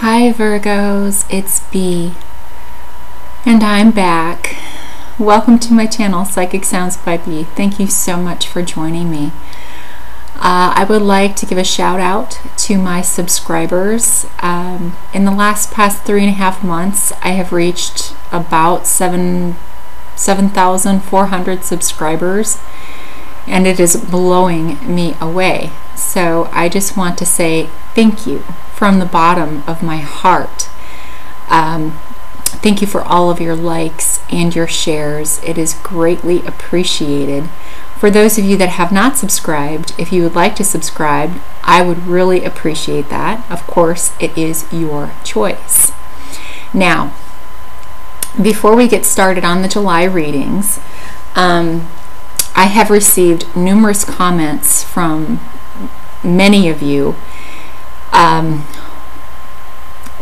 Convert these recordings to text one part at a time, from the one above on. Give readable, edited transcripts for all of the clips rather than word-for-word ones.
Hi Virgos, it's B, and I'm back. Welcome to my channel, Psychic Sounds by B. Thank you so much for joining me. I would like to give a shout out to my subscribers. In the past 3.5 months, I have reached about 7,400 subscribers, and it is blowing me away. So I just want to say thank you from the bottom of my heart. Thank you for all of your likes and your shares. It is greatly appreciated. For those of you that have not subscribed, if you would like to subscribe, I would really appreciate that. Of course, it is your choice. Now, before we get started on the July readings, I have received numerous comments from many of you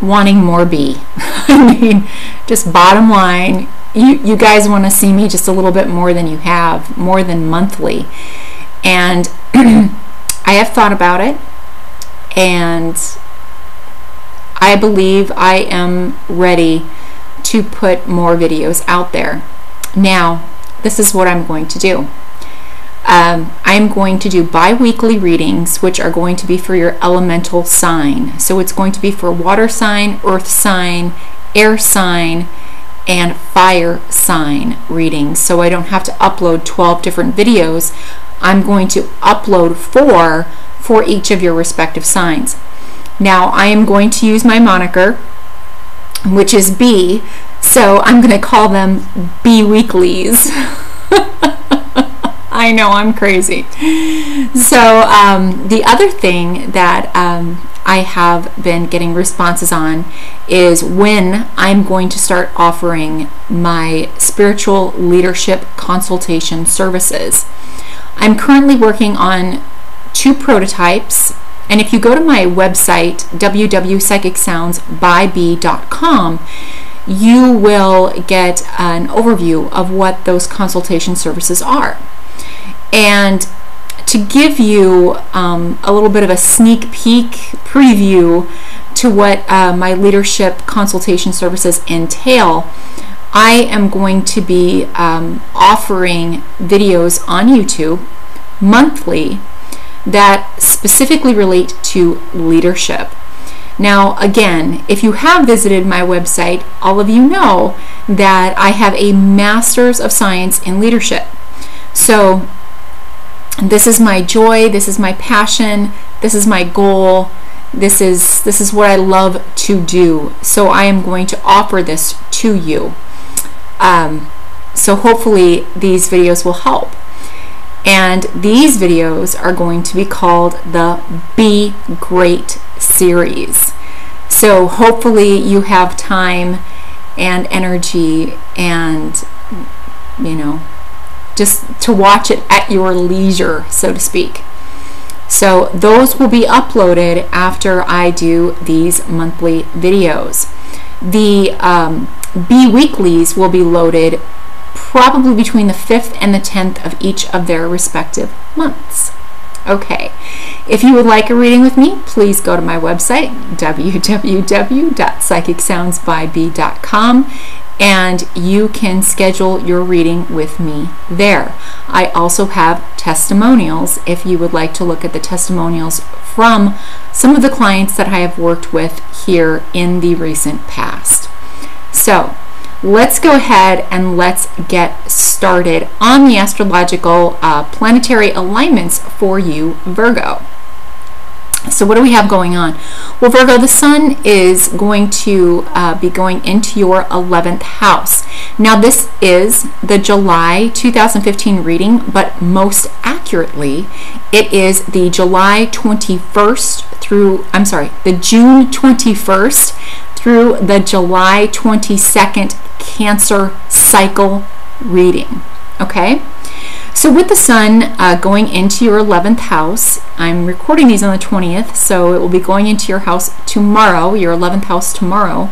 wanting more B. I mean, just bottom line, you guys want to see me just a little bit more than you have, more than monthly. And I have thought about it, and I believe I am ready to put more videos out there. Now, this is what I'm going to do. I'm going to do bi-weekly readings, which are going to be for your elemental sign. So it's going to be for water sign, earth sign, air sign, and fire sign readings. So I don't have to upload 12 different videos. I'm going to upload 4 for each of your respective signs. Now, I am going to use my moniker, which is B, so I'm going to call them B-weeklies. I know, I'm crazy. So the other thing that I have been getting responses on is when I'm going to start offering my spiritual leadership consultation services. I'm currently working on 2 prototypes, and if you go to my website, www.psychicsoundsbyb.com, you will get an overview of what those consultation services are. And to give you a little bit of a sneak peek preview to what my leadership consultation services entail, I am going to be offering videos on YouTube monthly that specifically relate to leadership. Now, again, if you have visited my website, all of you know that I have a Master's of Science in Leadership. So this is my joy, this is my passion, this is my goal, this is what I love to do. So I am going to offer this to you. So hopefully these videos will help. And these videos are going to be called the Be Great series. So hopefully you have time and energy and, you know, just to watch it at your leisure, so to speak. So those will be uploaded after I do these monthly videos. The B-weeklies will be loaded probably between the 5th and the 10th of each of their respective months. Okay, if you would like a reading with me, please go to my website, www.psychicsoundsbyb.com, and you can schedule your reading with me there. I also have testimonials if you would like to look at the testimonials from some of the clients that I have worked with here in the recent past. So let's go ahead and let's get started on the astrological planetary alignments for you, Virgo. So what do we have going on? Well, Virgo, the sun is going to be going into your 11th house. Now, this is the July 2015 reading, but most accurately, it is the July 21st through, I'm sorry, the June 21st through the July 22nd Cancer cycle reading. Okay? So with the sun going into your 11th house, I'm recording these on the 20th, so it will be going into your house tomorrow, your 11th house tomorrow.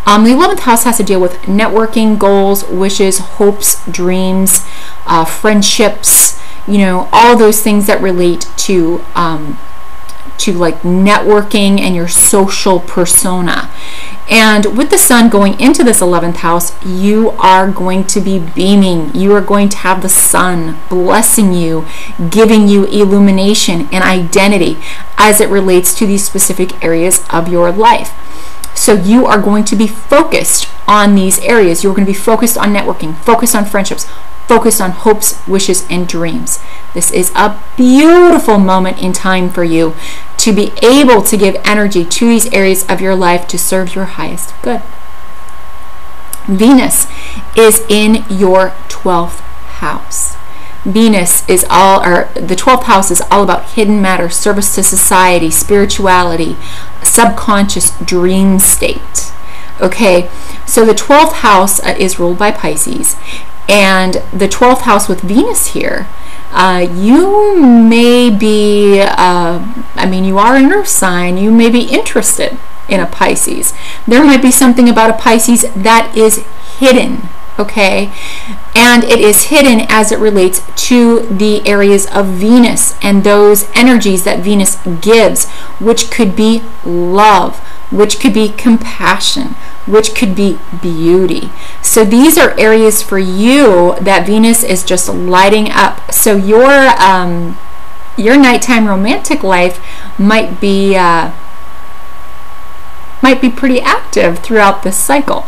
The 11th house has to deal with networking, goals, wishes, hopes, dreams, friendships, you know, all those things that relate to to like networking and your social persona. And with the sun going into this 11th house, you are going to be beaming. You are going to have the sun blessing you, giving you illumination and identity as it relates to these specific areas of your life. So you are going to be focused on these areas. You're going to be focused on networking, focused on friendships, focused on hopes, wishes, and dreams. This is a beautiful moment in time for you to be able to give energy to these areas of your life to serve your highest good. Venus is in your 12th house. Venus is the 12th house is all about hidden matter, service to society, spirituality, subconscious dream state. Okay, so the 12th house is ruled by Pisces, and the 12th house with Venus here, you may be, you are an earth sign, you may be interested in a Pisces. There might be something about a Pisces that is hidden, okay? And it is hidden as it relates to the areas of Venus and those energies that Venus gives, which could be love, which could be compassion, which could be beauty. So these are areas for you that Venus is just lighting up. So your nighttime romantic life might be pretty active throughout this cycle.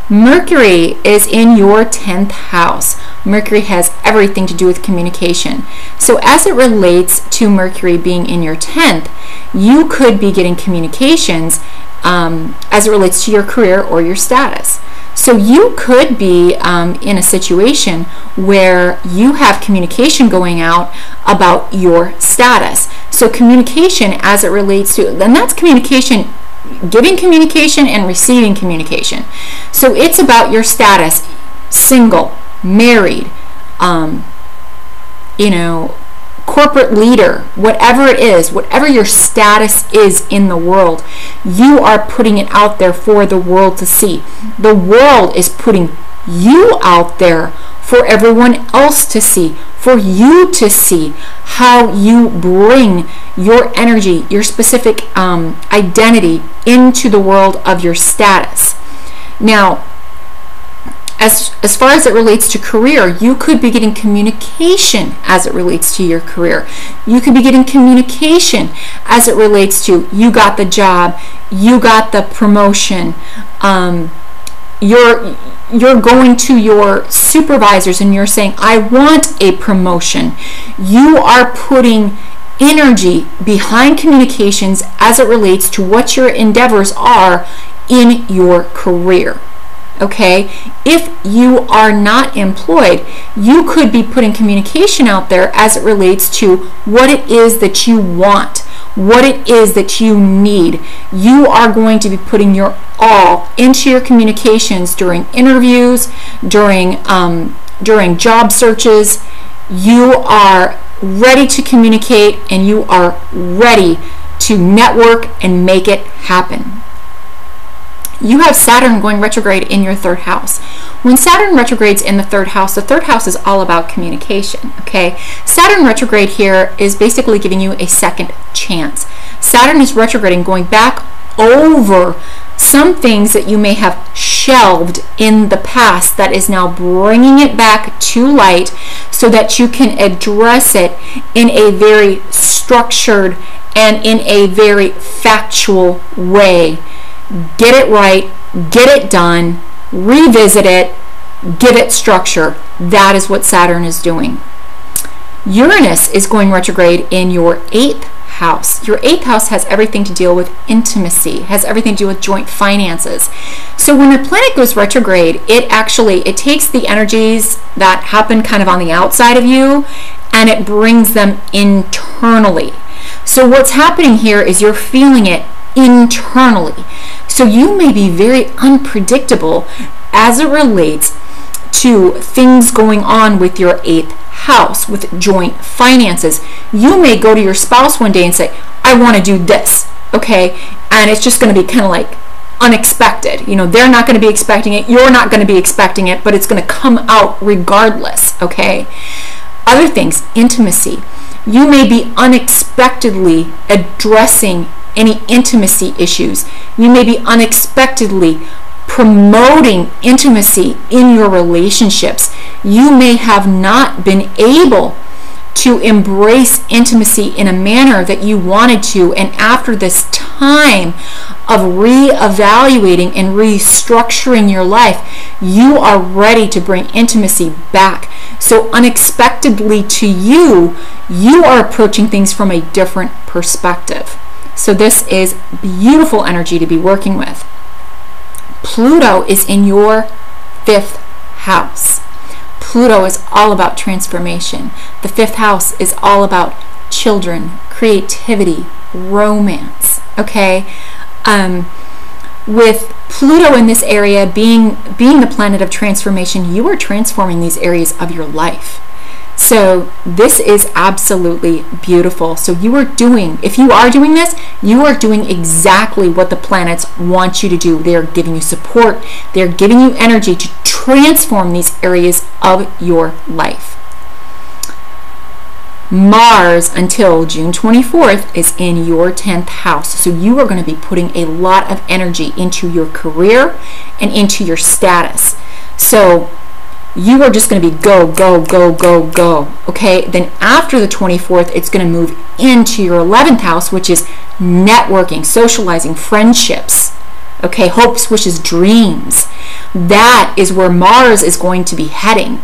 Mercury is in your 10th house. Mercury has everything to do with communication. So as it relates to Mercury being in your 10th, you could be getting communications as it relates to your career or your status. So you could be in a situation where you have communication going out about your status. So communication as it relates to, and that's communication, giving communication and receiving communication. So it's about your status, single, married, corporate leader, whatever it is, whatever your status is in the world, you are putting it out there for the world to see. The world is putting you out there for everyone else to see, for you to see how you bring your energy, your specific identity into the world of your status. Now, as far as it relates to career, you could be getting communication as it relates to your career. You could be getting communication as it relates to you got the job, you got the promotion, you're going to your supervisors and you're saying, I want a promotion. You are putting energy behind communications as it relates to what your endeavors are in your career. Okay, if you are not employed, you could be putting communication out there as it relates to what it is that you want, what it is that you need. You are going to be putting your all into your communications during interviews, during job searches. You are ready to communicate and you are ready to network and make it happen. You have Saturn going retrograde in your 3rd house. When Saturn retrogrades in the 3rd house, the 3rd house is all about communication, okay? Saturn retrograde here is basically giving you a second chance. Saturn is retrograding, going back over some things that you may have shelved in the past that is now bringing it back to light so that you can address it in a very structured and in a very factual way. Get it right, get it done, revisit it, give it structure. That is what Saturn is doing. Uranus is going retrograde in your 8th house. Your 8th house has everything to deal with intimacy, has everything to do with joint finances. So when a planet goes retrograde, it takes the energies that happen kind of on the outside of you and it brings them internally. So what's happening here is you're feeling it internally. So you may be very unpredictable as it relates to things going on with your 8th house, with joint finances. You may go to your spouse one day and say, I want to do this, okay? And it's just going to be kind of like unexpected. You know, they're not going to be expecting it, you're not going to be expecting it, but it's going to come out regardless, okay? Other things, intimacy. You may be unexpectedly addressing any intimacy issues. You may be unexpectedly promoting intimacy in your relationships. You may have not been able to embrace intimacy in a manner that you wanted to, and after this time of reevaluating and restructuring your life, you are ready to bring intimacy back. So unexpectedly to you, you are approaching things from a different perspective. So this is beautiful energy to be working with. Pluto is in your 5th house. Pluto is all about transformation. The 5th house is all about children, creativity, romance, okay? With Pluto in this area being the planet of transformation, you are transforming these areas of your life. So this is absolutely beautiful. So you are doing, if you are doing this, you are doing exactly what the planets want you to do. They're giving you support. They're giving you energy to transform these areas of your life. Mars, until June 24th, is in your 10th house. So you are going to be putting a lot of energy into your career and into your status. So you are just going to be go, go, go, go, go. Okay, then after the 24th, it's going to move into your 11th house, which is networking, socializing, friendships. Okay, hopes, wishes, dreams. That is where Mars is going to be heading.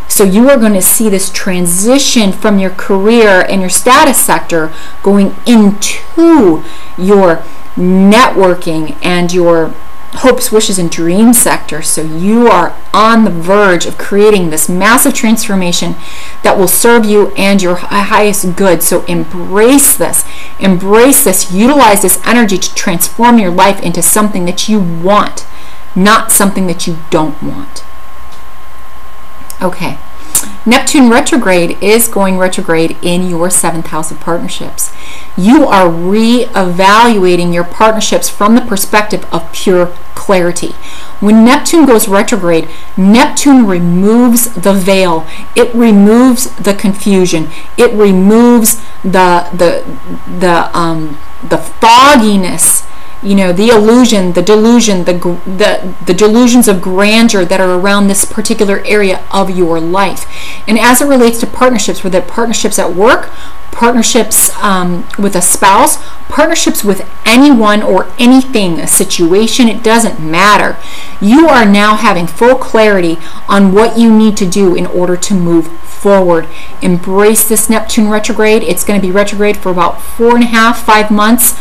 So you are going to see this transition from your career and your status sector going into your networking and your hopes, wishes, and dream sector. So you are on the verge of creating this massive transformation that will serve you and your highest good. So embrace this. Embrace this. Utilize this energy to transform your life into something that you want, not something that you don't want. Okay. Neptune retrograde is going retrograde in your 7th house of partnerships. You are re-evaluating your partnerships from the perspective of pure clarity. When Neptune goes retrograde, Neptune removes the veil. It removes the confusion. It removes the fogginess, you know, the illusion, the delusion, the delusions of grandeur that are around this particular area of your life. And as it relates to partnerships, whether partnerships at work, partnerships with a spouse, partnerships with anyone or anything, a situation, it doesn't matter. You are now having full clarity on what you need to do in order to move forward. Embrace this Neptune retrograde. It's going to be retrograde for about 4.5, 5 months.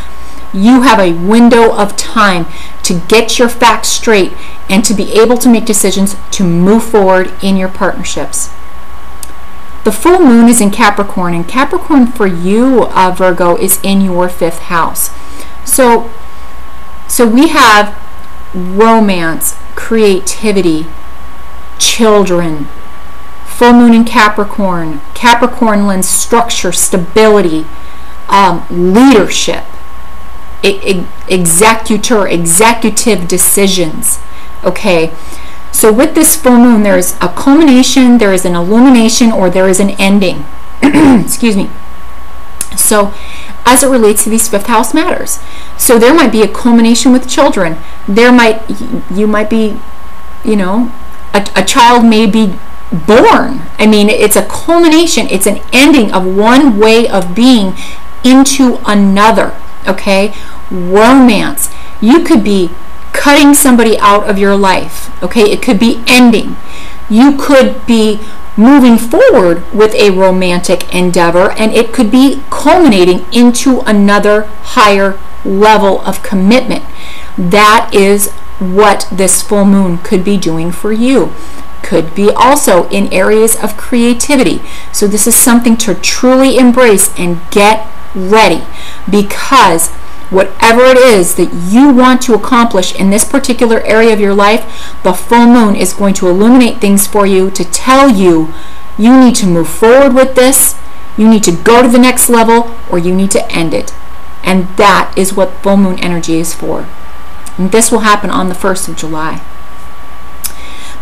You have a window of time to get your facts straight and to be able to make decisions to move forward in your partnerships. The full moon is in Capricorn, and Capricorn for you, Virgo, is in your 5th house. So we have romance, creativity, children. Full moon in Capricorn. Capricorn lends structure, stability, leadership, executive decisions. Okay, so with this full moon, there is a culmination, there is an illumination, or there is an ending. Excuse me. So as it relates to these 5th house matters, so there might be a culmination with children. You might be, you know, a child may be born. I mean, it's a culmination, it's an ending of one way of being into another. Okay, romance. You could be cutting somebody out of your life. Okay, it could be ending. You could be moving forward with a romantic endeavor, and it could be culminating into another higher level of commitment. That is what this full moon could be doing for you. Could be also in areas of creativity. So this is something to truly embrace and get ready, because whatever it is that you want to accomplish in this particular area of your life, the full moon is going to illuminate things for you to tell you you need to move forward with this, you need to go to the next level, or you need to end it. And that is what full moon energy is for. And this will happen on the 1st of July.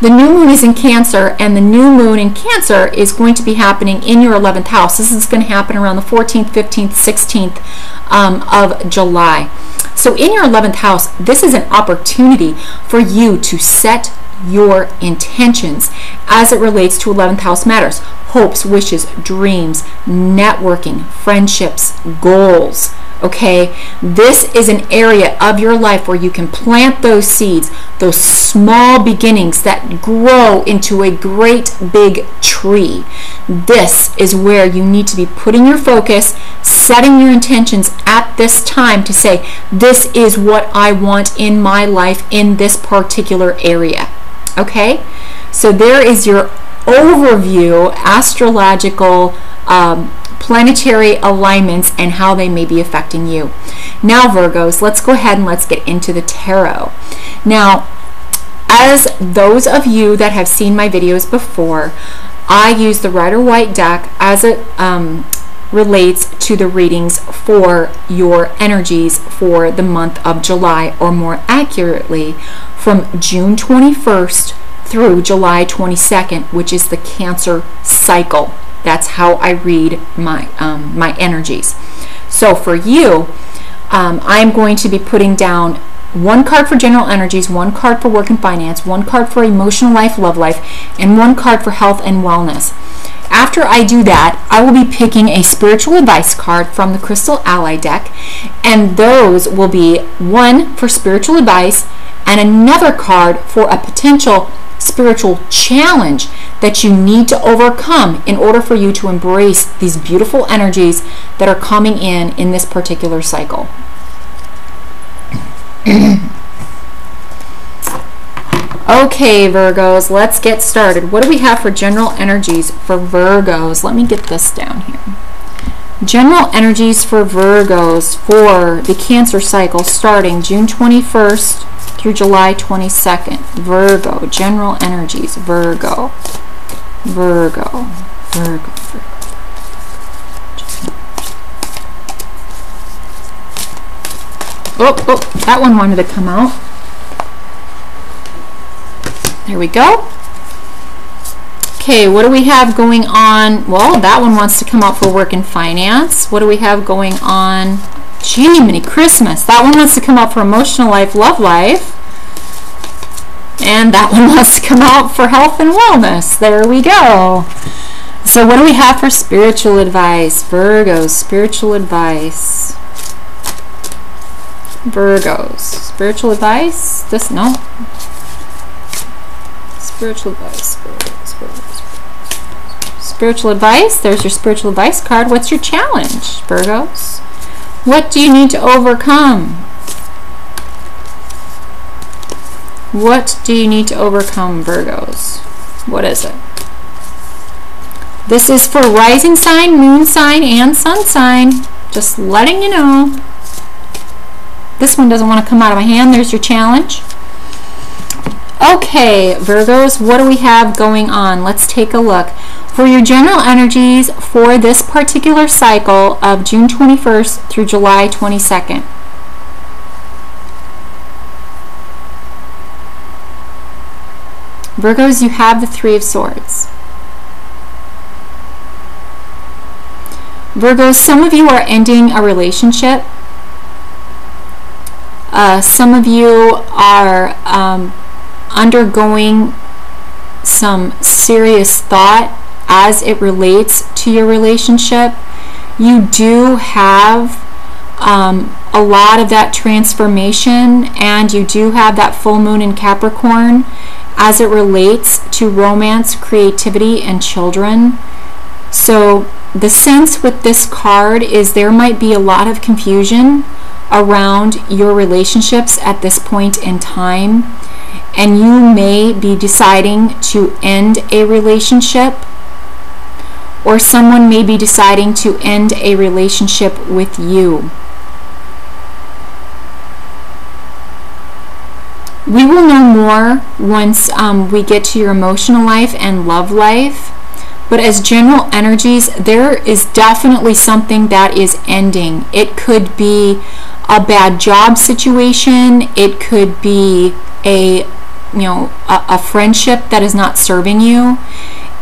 The new moon is in Cancer, and the new moon in Cancer is going to be happening in your 11th house. This is going to happen around the 14th, 15th, 16th of July. So in your 11th house, this is an opportunity for you to set your intentions as it relates to 11th house matters. Hopes, wishes, dreams, networking, friendships, goals. Okay, this is an area of your life where you can plant those seeds, those small beginnings that grow into a great big tree. This is where you need to be putting your focus, setting your intentions at this time to say, this is what I want in my life in this particular area. Okay, so there is your overview, astrological planetary alignments and how they may be affecting you. Now, Virgos, let's go ahead and let's get into the tarot. Now, as those of you that have seen my videos before, I use the Rider-Waite deck as it relates to the readings for your energies for the month of July, or more accurately, from June 21st through July 22nd, which is the Cancer cycle. That's how I read my my energies. So for you, I'm going to be putting down one card for general energies, one card for work and finance, one card for emotional life, love life, and one card for health and wellness. After I do that, I will be picking a spiritual advice card from the Crystal Ally deck, and those will be one for spiritual advice and another card for a potential spiritual challenge that you need to overcome in order for you to embrace these beautiful energies that are coming in this particular cycle. Okay, Virgos, let's get started. What do we have for general energies for Virgos? Let me get this down here. General energies for Virgos for the Cancer cycle starting June 21st through July 22nd. Virgo, general energies, Virgo, Virgo, Virgo, Virgo. Oh, that one wanted to come out. There we go. Okay, what do we have going on? Well, that one wants to come out for work and finance. What do we have going on? Gee, mini Christmas. That one wants to come out for emotional life, love life. And that one wants to come out for health and wellness. There we go. So what do we have for spiritual advice? Virgos, spiritual advice. Virgos, spiritual advice. This, no. Spiritual advice. Spiritual advice. There's your spiritual advice card. What's your challenge, Virgos? What do you need to overcome? What do you need to overcome, Virgos? What is it? This is for rising sign, moon sign, and sun sign. Just letting you know. This one doesn't want to come out of my hand. There's your challenge. Okay, Virgos, what do we have going on? Let's take a look. For your general energies for this particular cycle of June 21st through July 22nd. Virgos, you have the Three of Swords. Virgos, some of you are ending a relationship. Some of you are undergoing some serious thought as it relates to your relationship. You do have a lot of that transformation, and you do have that full moon in Capricorn as it relates to romance, creativity, and children. So the sense with this card is there might be a lot of confusion around your relationships at this point in time, and you may be deciding to end a relationship, or someone may be deciding to end a relationship with you. We will know more once we get to your emotional life and love life. But as general energies, there is definitely something that is ending. It could be a bad job situation. It could be a a friendship that is not serving you.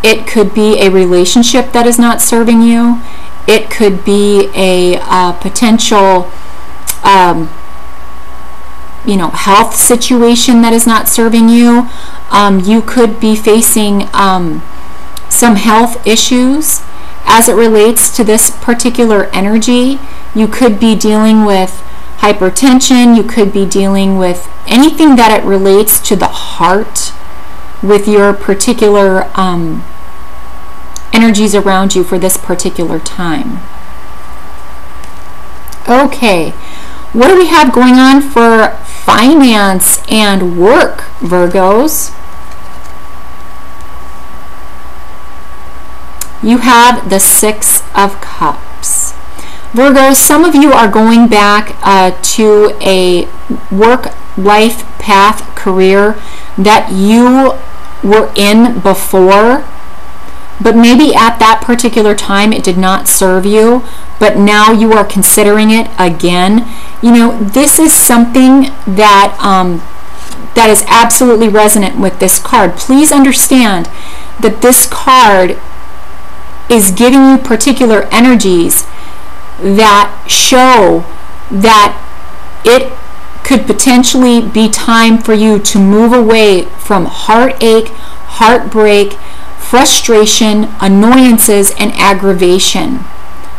It could be a relationship that is not serving you. It could be a potential health situation that is not serving you. You could be facing some health issues as it relates to this particular energy. You could be dealing with hypertension. You could be dealing with anything that it relates to the heart with your particular energies around you for this particular time. Okay, what do we have going on for finance and work, Virgos? You have the Six of Cups. Virgos, some of you are going back to a work-life path career that you were in before, but maybe at that particular time it did not serve you, but now you are considering it again. This is something that that is absolutely resonant with this card. Please understand that this card is giving you particular energies that show that it could potentially be time for you to move away from heartache, heartbreak, frustration, annoyances, and aggravation.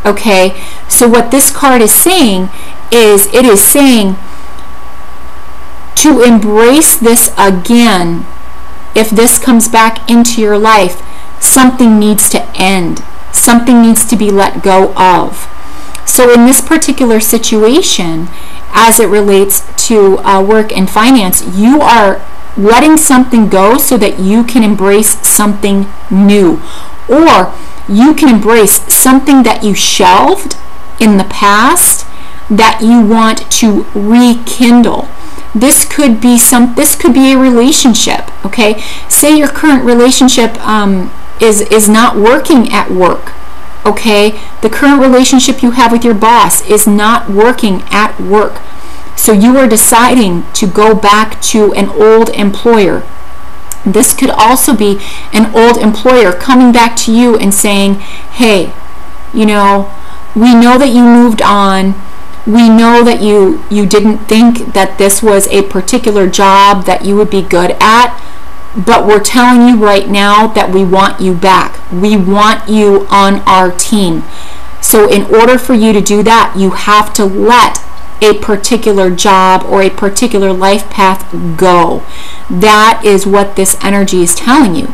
Okay, so what this card is saying is, it is saying to embrace this again. If this comes back into your life, something needs to end. Something needs to be let go of. So in this particular situation, as it relates to work and finance, you are letting something go so that you can embrace something new, or you can embrace something that you shelved in the past that you want to rekindle. This could be a relationship. Okay, say your current relationship is not working at work. Okay, the current relationship you have with your boss is not working at work. So you are deciding to go back to an old employer. This could also be an old employer coming back to you and saying, hey, we know that you moved on. We know that you didn't think that this was a particular job that you would be good at, but we're telling you right now that we want you back. We want you on our team. So in order for you to do that, you have to let a particular job or a particular life path go. That is what this energy is telling you.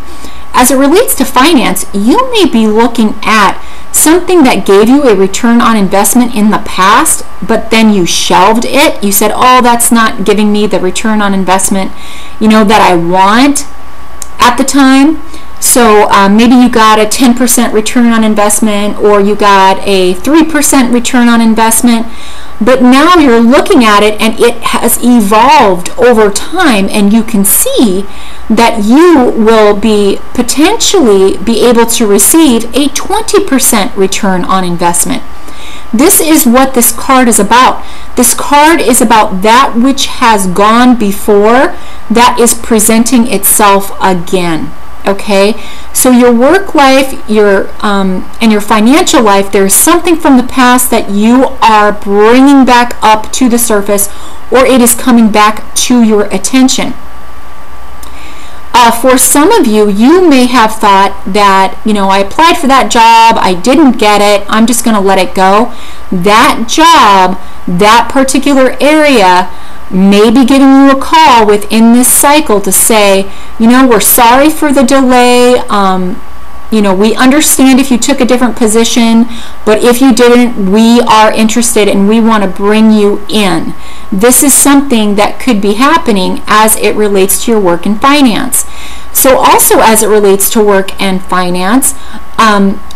As it relates to finance, you may be looking at something that gave you a return on investment in the past, but then you shelved it. You said, oh, that's not giving me the return on investment, that I want at the time. So maybe you got a 10% return on investment, or you got a 3% return on investment, but now you're looking at it and it has evolved over time, and you can see that you will potentially be able to receive a 20% return on investment. This is what this card is about. This card is about that which has gone before that is presenting itself again. Okay, so your work life, and your financial life, there's something from the past that you are bringing back up to the surface, or it is coming back to your attention. For some of you, you may have thought that, I applied for that job, I didn't get it, I'm just going to let it go. That job, that particular area, may be giving you a call within this cycle to say, we're sorry for the delay. We understand if you took a different position, but if you didn't, we are interested and we want to bring you in. This is something that could be happening as it relates to your work and finance. So also as it relates to work and finance,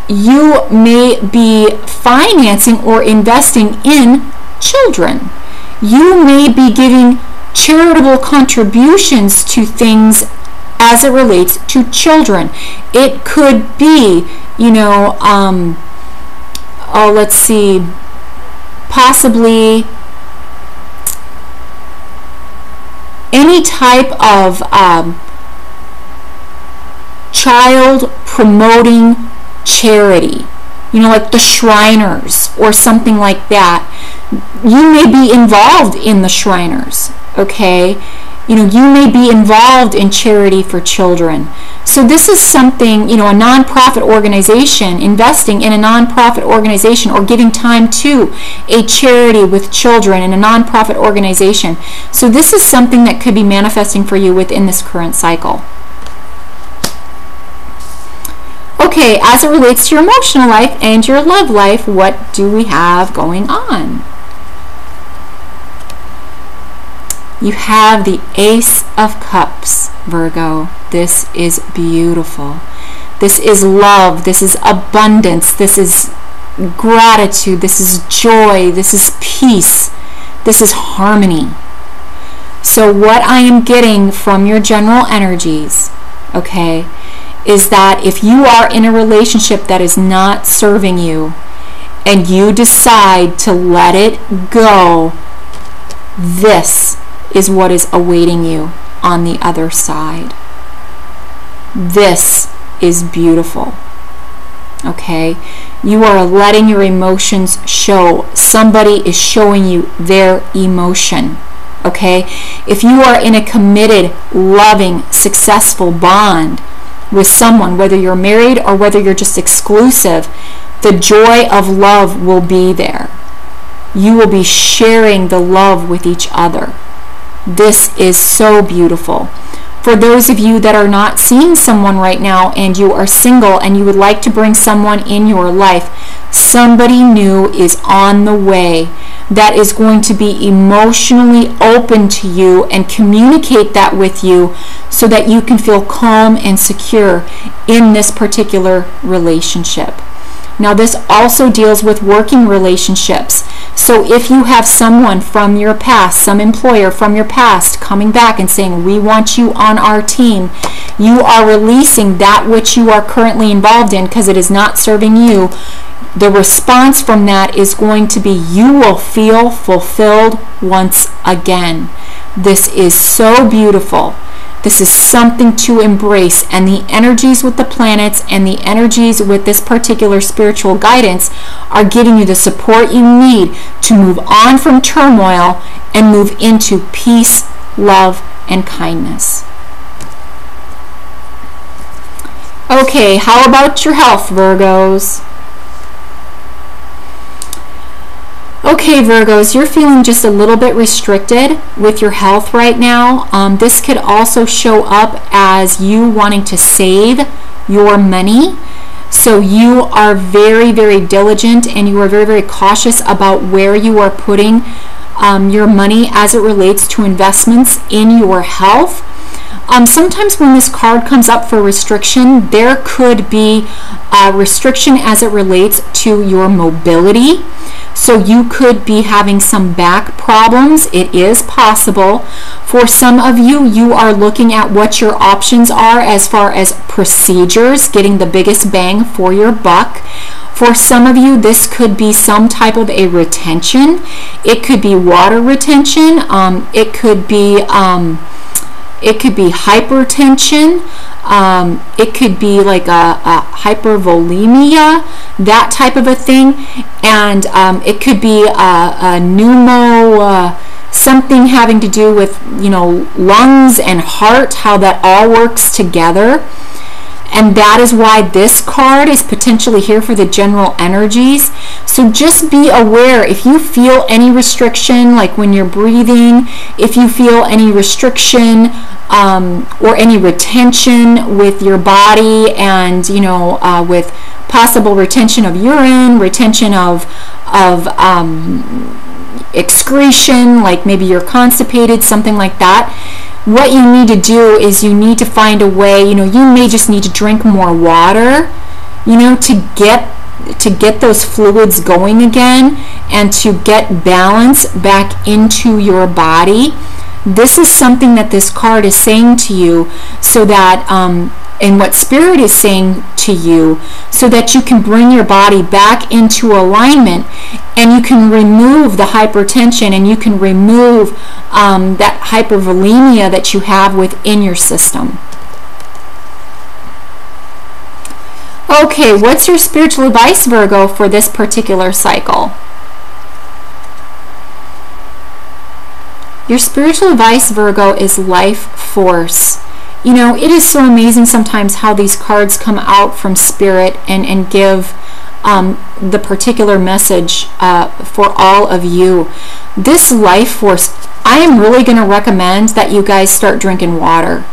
you may be financing or investing in children. You may be giving charitable contributions to things as it relates to children. It could be, let's see, possibly any type of child promoting charity, you know, like the Shriners or something like that. You may be involved in the Shriners, okay? You know, you may be involved in charity for children. So this is something, you know, a nonprofit organization, investing in a nonprofit organization or giving time to a charity with children in a nonprofit organization. So this is something that could be manifesting for you within this current cycle. Okay, as it relates to your emotional life and your love life, what do we have going on? You have the Ace of Cups, Virgo. This is beautiful. This is love. This is abundance. This is gratitude. This is joy. This is peace. This is harmony. So what I am getting from your general energies, okay, is that if you are in a relationship that is not serving you and you decide to let it go, this is what is awaiting you on the other side. This is beautiful. Okay? You are letting your emotions show. Somebody is showing you their emotion. Okay? If you are in a committed, loving, successful bond with someone, whether you're married or whether you're just exclusive, the joy of love will be there. You will be sharing the love with each other. This is so beautiful. For those of you that are not seeing someone right now and you are single and you would like to bring someone in your life, somebody new is on the way that is going to be emotionally open to you and communicate that with you so that you can feel calm and secure in this particular relationship. Now this also deals with working relationships. So if you have someone from your past, some employer from your past coming back and saying, we want you on our team, you are releasing that which you are currently involved in because it is not serving you. The response from that is going to be you will feel fulfilled once again. This is so beautiful. This is something to embrace, and the energies with the planets and the energies with this particular spiritual guidance are giving you the support you need to move on from turmoil and move into peace, love, and kindness. Okay, how about your health, Virgos? Okay, Virgos, you're feeling just a little bit restricted with your health right now. This could also show up as you wanting to save your money. So you are very, very diligent and you are very, very cautious about where you are putting your money as it relates to investments in your health. Sometimes when this card comes up for restriction, there could be a restriction as it relates to your mobility. So you could be having some back problems. It is possible. For some of you, you are looking at what your options are as far as procedures, getting the biggest bang for your buck. For some of you, this could be some type of a retention. It could be water retention. It could be hypertension. It could be like a hypervolemia, that type of a thing. And it could be a pneumo, something having to do with, you know, lungs and heart, how that all works together. And that is why this card is potentially here for the general energies. So just be aware if you feel any restriction, like when you're breathing, if you feel any restriction or any retention with your body, and you know, with possible retention of urine, retention of excretion, like maybe you're constipated, something like that. What you need to do is you need to find a way, you know, you may just need to drink more water, you know, to get those fluids going again and to get balance back into your body. This is something that this card is saying to you, so that and what Spirit is saying to you, so that you can bring your body back into alignment, and you can remove the hypertension, and you can remove that hypervolemia that you have within your system. Okay, what's your spiritual advice, Virgo, for this particular cycle? Your spiritual advice, Virgo, is life force. You know, it is so amazing sometimes how these cards come out from Spirit and give the particular message for all of you. This life force, I am really going to recommend that you guys start drinking water.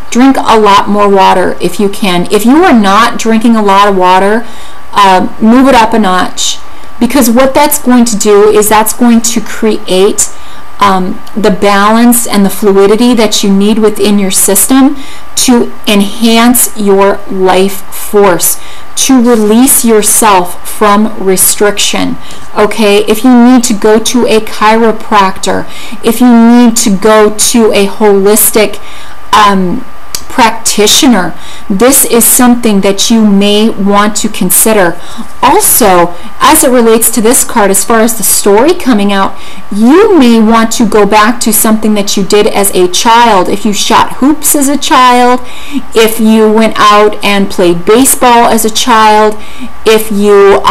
Drink a lot more water if you can. If you are not drinking a lot of water, move it up a notch. Because what that's going to do is that's going to create the balance and the fluidity that you need within your system to enhance your life force, to release yourself from restriction. Okay, if you need to go to a chiropractor, if you need to go to a holistic practitioner, this is something that you may want to consider. Also, as it relates to this card, as far as the story coming out, you may want to go back to something that you did as a child. If you shot hoops as a child, if you went out and played baseball as a child, if you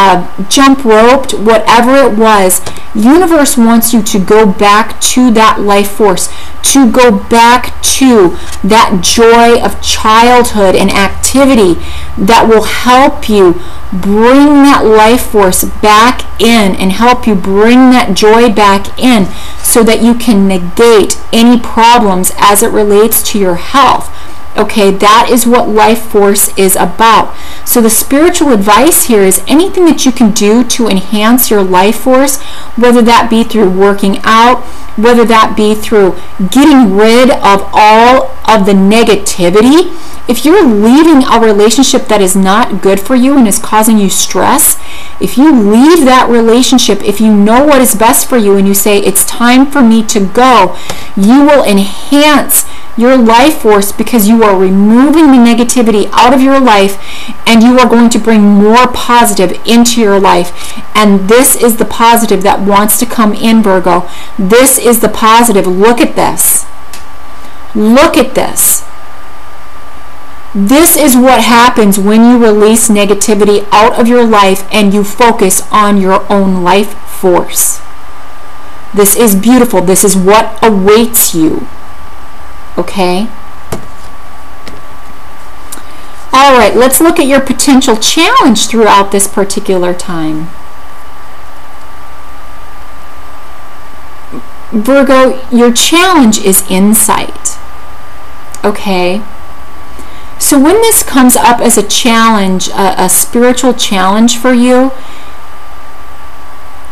jump roped, whatever it was, universe wants you to go back to that life force, to go back to that joy of childhood and activity that will help you bring that life force back in and help you bring that joy back in, so that you can negate any problems as it relates to your health. Okay, that is what life force is about. So the spiritual advice here is anything that you can do to enhance your life force, whether that be through working out, whether that be through getting rid of all of the negativity. If you're leaving a relationship that is not good for you and is causing you stress, if you leave that relationship, if you know what is best for you and you say, it's time for me to go, you will enhance your life force, because you are removing the negativity out of your life and you are going to bring more positive into your life. And this is the positive that wants to come in, Virgo. This is the positive. Look at this. Look at this. This is what happens when you release negativity out of your life and you focus on your own life force. This is beautiful. This is what awaits you. Okay? All right, let's look at your potential challenge throughout this particular time. Virgo, your challenge is insight. Okay? So when this comes up as a challenge, a spiritual challenge for you,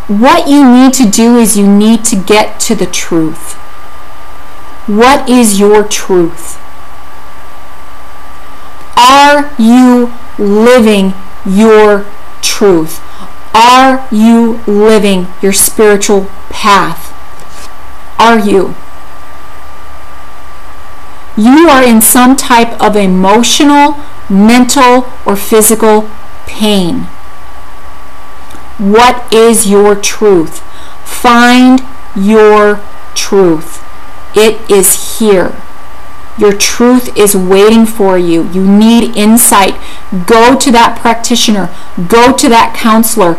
what you need to do is you need to get to the truth. What is your truth? Are you living your truth? Are you living your spiritual path? Are you? You are in some type of emotional, mental, or physical pain. What is your truth? Find your truth. It is here. Your truth is waiting for you. You need insight. Go to that practitioner. Go to that counselor.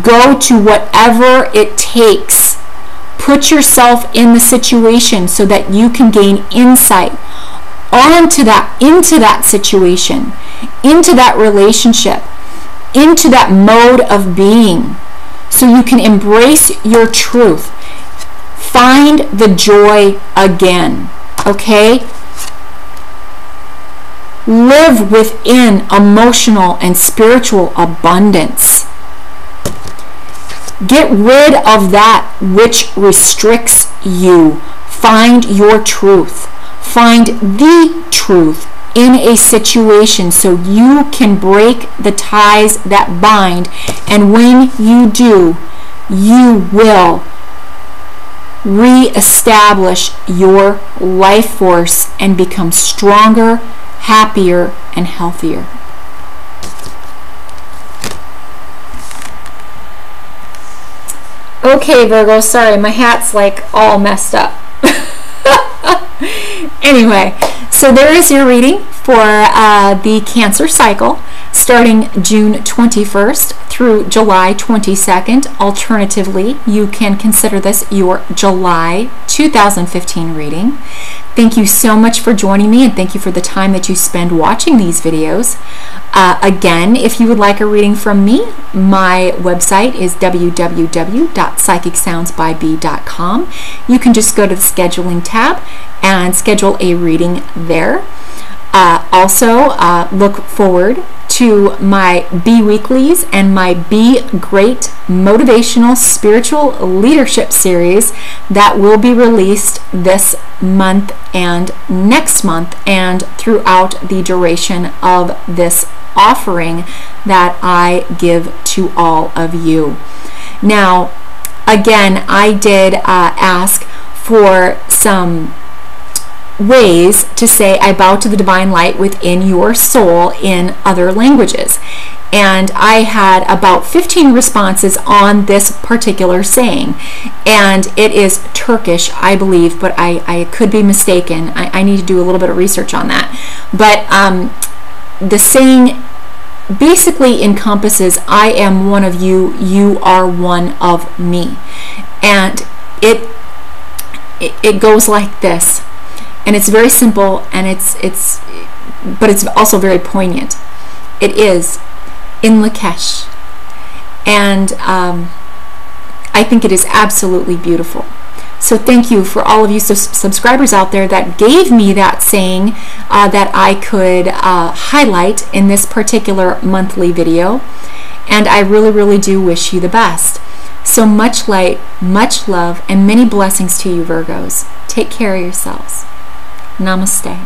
Go to whatever it takes. Put yourself in the situation so that you can gain insight into that situation, into that relationship, into that mode of being, so you can embrace your truth. Find the joy again, okay? Live within emotional and spiritual abundance. Get rid of that which restricts you. Find your truth. Find the truth in a situation so you can break the ties that bind. And when you do, you will re-establish your life force and become stronger, happier, and healthier. Okay, Virgo, sorry, my hat's like all messed up. Anyway, so there is your reading for the Cancer cycle starting June 21st through July 22nd. Alternatively, you can consider this your July 2015 reading. Thank you so much for joining me, and thank you for the time that you spend watching these videos. Again, if you would like a reading from me, my website is www.psychicsoundsbybee.com. You can just go to the scheduling tab and schedule a reading there. Also, look forward to my Be Weeklies and my Be Great Motivational Spiritual Leadership series that will be released this month and next month and throughout the duration of this offering that I give to all of you. Now, again, I did ask for some ways to say I bow to the divine light within your soul in other languages, and I had about 15 responses on this particular saying, and it is Turkish, I believe, but I could be mistaken. I need to do a little bit of research on that. But the saying basically encompasses I am one of you, you are one of me, and it goes like this. And it's very simple, and but it's also very poignant. It is in Lakesh, and I think it is absolutely beautiful. So thank you for all of you subscribers out there that gave me that saying that I could highlight in this particular monthly video, and I really, really do wish you the best. So much light, much love, and many blessings to you, Virgos. Take care of yourselves. Namaste.